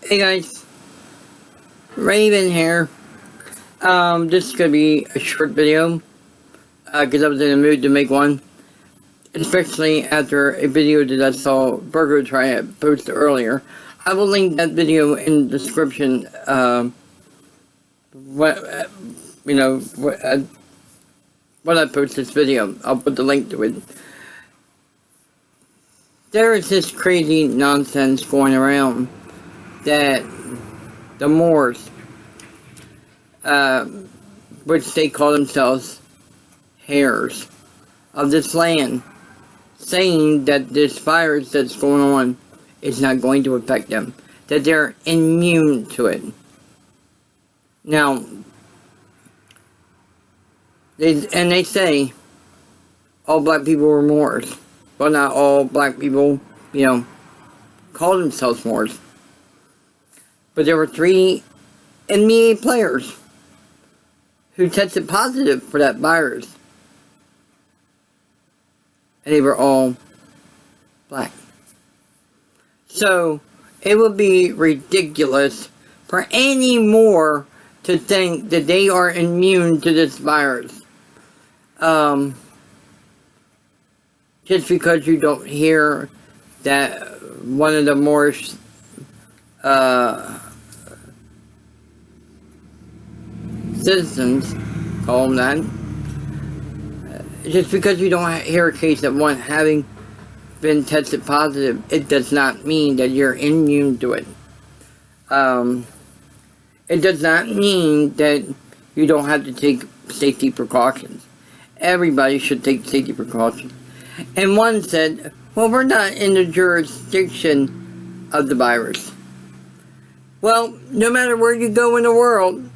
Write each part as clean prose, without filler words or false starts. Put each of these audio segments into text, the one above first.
Hey guys, Raven here. This is gonna be a short video because I was in the mood to make one, especially after a video that I saw Virgo Triad post earlier. I will link that video in the description. When I post this video, I'll put the link to it. There is this crazy nonsense going around that the Moors, which they call themselves heirs of this land, saying that this virus that's going on is not going to affect them, that they're immune to it. Now, they say all black people were Moors. Well, not all black people, call themselves Moors. But there were 3 NBA players who tested positive for that virus. And they were all black. So, it would be ridiculous for any Moor to think that they are immune to this virus. Just because you don't hear that one of the Moorish citizens, call them that, just because you don't hear a case of one having been tested positive, it does not mean that you're immune to it. It does not mean that you don't have to take safety precautions. Everybody should take safety precautions. And one said, well, we're not in the jurisdiction of the virus. Well, no matter where you go in the world,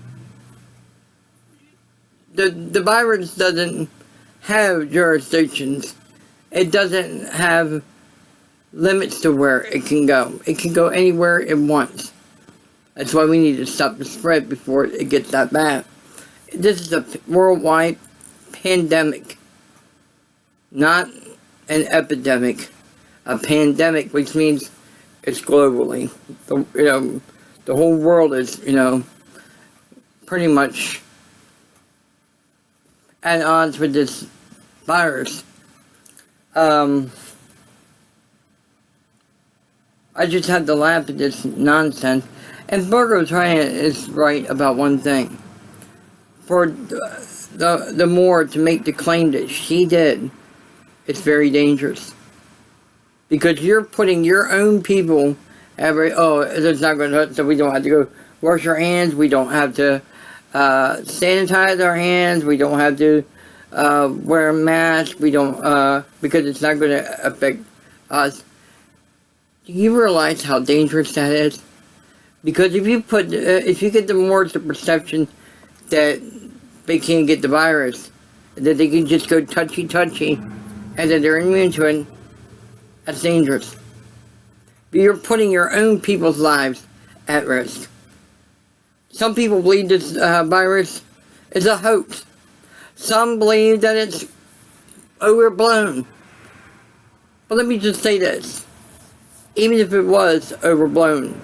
the virus doesn't have jurisdictions. It doesn't have limits to where it can go. It can go anywhere it wants. That's why we need to stop the spread before it gets that bad. This is a worldwide pandemic, not an epidemic. A pandemic, which means it's globally. The whole world is, pretty much at odds with this virus. I just had to laugh at this nonsense. And Virgo Triad is right about one thing. For the Moor to make the claim that she did, it's very dangerous. Because you're putting your own people it's not going to hurt, so we don't have to go wash our hands, we don't have to sanitize our hands, we don't have to wear a mask, we don't, because it's not going to affect us. Do you realize how dangerous that is? Because if you get the Moors the perception that they can't get the virus, that they can just go touchy, and that they're immune to it, that's dangerous. But you're putting your own people's lives at risk. Some people believe this virus is a hoax. Some believe that it's overblown. But let me just say this. Even if it was overblown,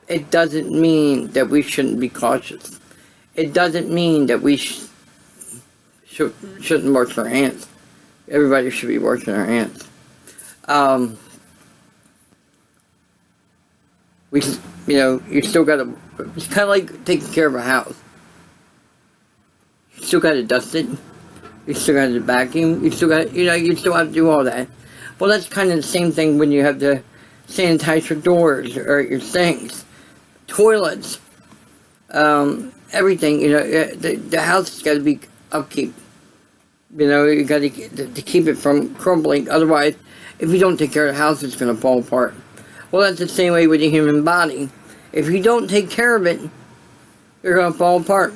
it doesn't mean that we shouldn't be cautious. It doesn't mean that we shouldn't wash our hands. Everybody should be washing their hands. You still gotta, it's kind of like taking care of a house. You still gotta dust it. You still gotta vacuum. You still got, you still have to do all that. Well, that's kind of the same thing when you have to sanitize your doors or your sinks, toilets, everything. The house has got to be upkeep. You got to keep it from crumbling. Otherwise, if you don't take care of the house, it's going to fall apart. Well, that's the same way with the human body. If you don't take care of it, you're going to fall apart.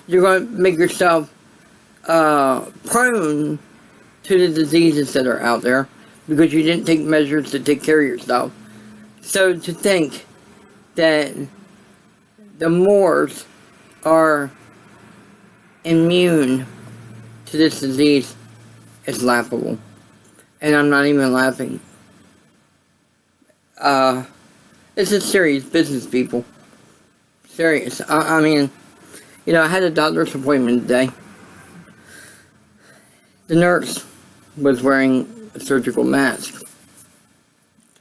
You're going to make yourself prone to the diseases that are out there because you didn't take measures to take care of yourself. So to think that the Moors are immune to this disease is laughable. And I'm not even laughing. This is serious business, people. Serious. I mean, you know, I had a doctor's appointment today. The nurse was wearing a surgical mask.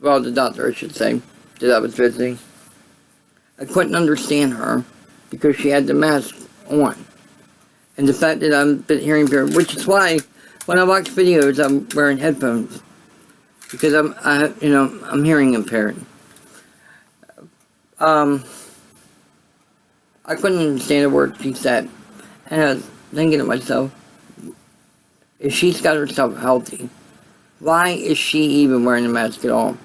Well, the doctor, I should say, that I was visiting. I couldn't understand her because she had the mask on. And the fact that I'm hearing her, which is why when I watch videos, I'm wearing headphones. Because I'm hearing impaired. I couldn't understand a word she said. And I was thinking to myself, if she's got herself healthy, why is she even wearing a mask at all?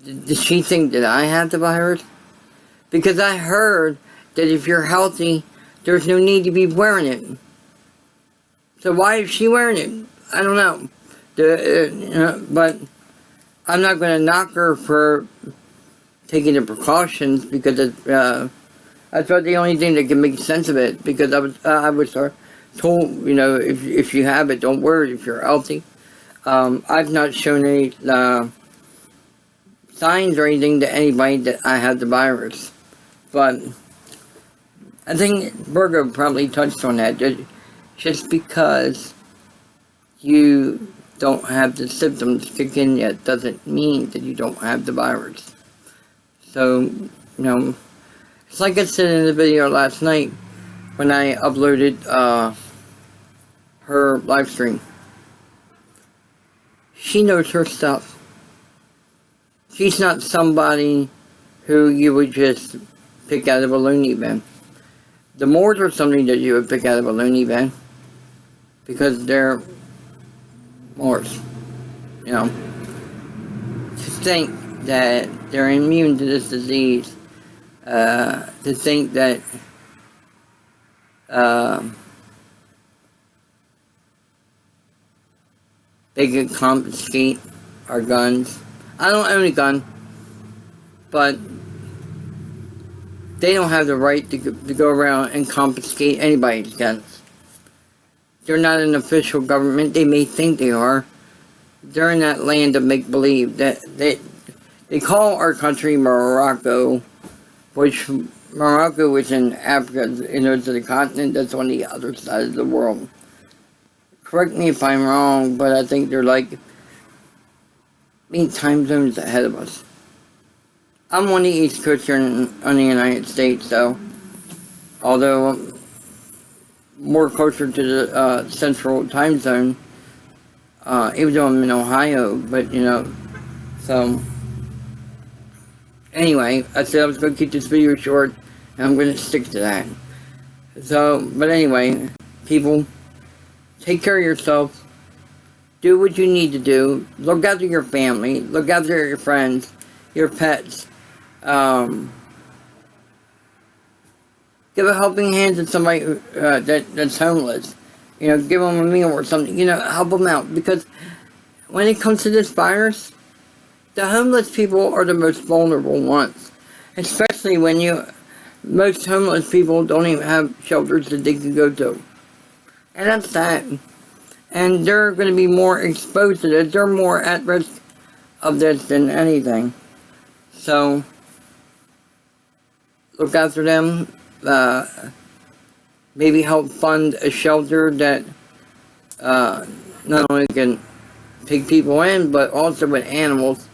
Does she think that I have the virus? Because I heard that if you're healthy, there's no need to be wearing it. So why is she wearing it? I don't know. But I'm not going to knock her for taking the precautions, because that's about the only thing that can make sense of it. Because I was told, you know, if you have it, don't worry if you're healthy. I've not shown any signs or anything to anybody that I have the virus. But I think Virgo probably touched on that. Just because you don't have the symptoms kick in yet doesn't mean that you don't have the virus. So, you know, it's like I said in the video last night when I uploaded her live stream. She knows her stuff. She's not somebody who you would just pick out of a loony bin. The Moors are something that you would pick out of a loony bin because they're Moors. You know, to think that they're immune to this disease, to think that they could confiscate our guns. I don't own a gun, but they don't have the right to go around and confiscate anybody's guns. They're not an official government. They may think they are. They're in that land of make-believe. That they call our country Morocco, which Morocco is in Africa, you know, to the continent that's on the other side of the world. Correct me if I'm wrong, but I think they're like 8 time zones ahead of us. I'm on the East Coast here in the United States, so although more closer to the central time zone, even though I'm in Ohio, but you know, so anyway, I said I was going to keep this video short, and I'm going to stick to that. So, but anyway, people, take care of yourself. Do what you need to do. Look after your family. Look after your friends, your pets. Give a helping hand to somebody that's homeless. You know, give them a meal or something. You know, help them out. Because when it comes to this virus, the homeless people are the most vulnerable ones. Especially when most homeless people don't even have shelters that they can go to. And that's that. And they're going to be more exposed to this. They're more at risk of this than anything. So, look after them. Maybe help fund a shelter that not only can take people in, but also with animals.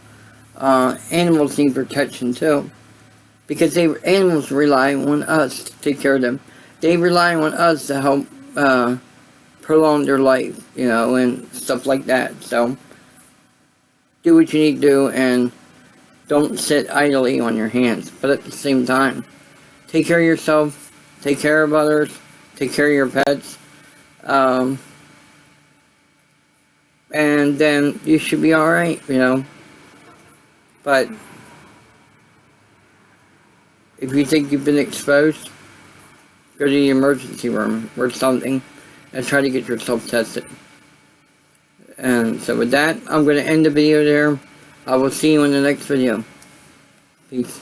Animals need protection too. Because animals rely on us to take care of them. They rely on us to help prolong their life, you know, and stuff like that. So, do what you need to do and don't sit idly on your hands. But at the same time, take care of yourself, take care of others, take care of your pets, and then you should be alright, you know. But if you think you've been exposed, go to the emergency room or something and try to get yourself tested. And so with that, I'm going to end the video there. I will see you in the next video. Peace.